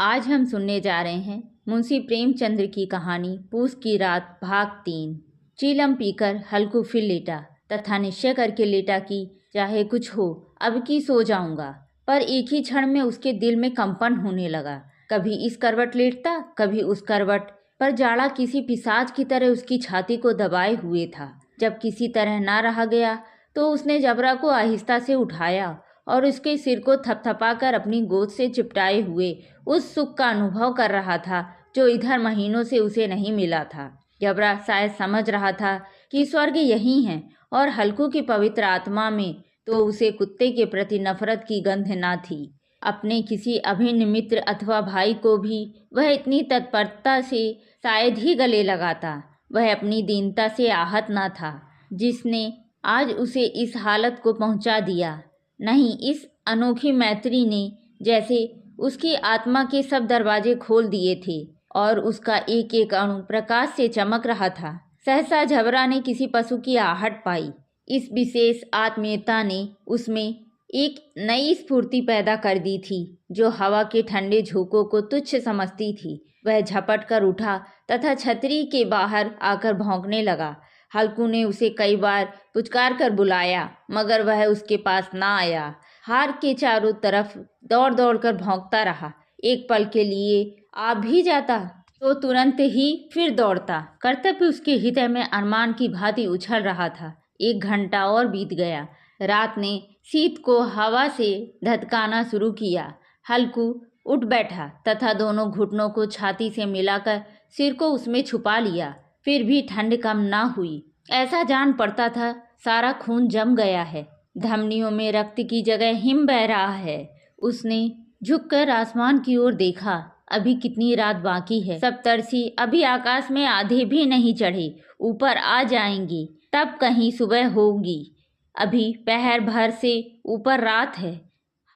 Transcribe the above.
आज हम सुनने जा रहे हैं मुंशी प्रेमचंद्र की कहानी पूस की रात भाग 3। चीलम पीकर हल्कू फिर लेटा तथा निश्चय करके लेटा कि चाहे कुछ हो अब की सो जाऊंगा। पर एक ही क्षण में उसके दिल में कंपन होने लगा। कभी इस करवट लेटता, कभी उस करवट, पर जाड़ा किसी पिशाच की तरह उसकी छाती को दबाए हुए था। जब किसी तरह ना रहा गया तो उसने जबरा को आहिस्ता से उठाया और उसके सिर को थपथपाकर अपनी गोद से चिपटाए हुए उस सुख का अनुभव कर रहा था जो इधर महीनों से उसे नहीं मिला था। जबरा शायद समझ रहा था कि स्वर्ग यही है और हल्कू की पवित्र आत्मा में तो उसे कुत्ते के प्रति नफरत की गंध ना थी। अपने किसी अभिन्न मित्र अथवा भाई को भी वह इतनी तत्परता से शायद ही गले लगाता। वह अपनी दीनता से आहत ना था जिसने आज उसे इस हालत को पहुंचा दिया। नहीं, इस अनोखी मैत्री ने जैसे उसकी आत्मा के सब दरवाजे खोल दिए थे और उसका एक एक अणु प्रकाश से चमक रहा था। सहसा जबरा ने किसी पशु की आहट पाई। इस विशेष आत्मीयता ने उसमें एक नई स्फूर्ति पैदा कर दी थी जो हवा के ठंडे झोंकों को तुच्छ समझती थी। वह झपट कर उठा तथा छतरी के बाहर आकर भौंकने लगा। हल्कू ने उसे कई बार पुचकार कर बुलाया मगर वह उसके पास ना आया। हार के चारों तरफ दौड़ दौड़ कर भौंकता रहा। एक पल के लिए आ भी जाता तो तुरंत ही फिर दौड़ता। कर्तव्य उसके हृदय में अरमान की भांति उछल रहा था। 1 घंटा और बीत गया। रात ने शीत को हवा से धधकाना शुरू किया। हल्कू उठ बैठा तथा दोनों घुटनों को छाती से मिलाकर सिर को उसमें छुपा लिया। फिर भी ठंड कम ना हुई। ऐसा जान पड़ता था सारा खून जम गया है, धमनियों में रक्त की जगह हिम बह रहा है। उसने झुककर आसमान की ओर देखा। अभी कितनी रात बाकी है। सप्तर्षि अभी आकाश में आधे भी नहीं चढ़े, ऊपर आ जाएंगे, तब कहीं सुबह होगी। अभी पहर भर से ऊपर रात है।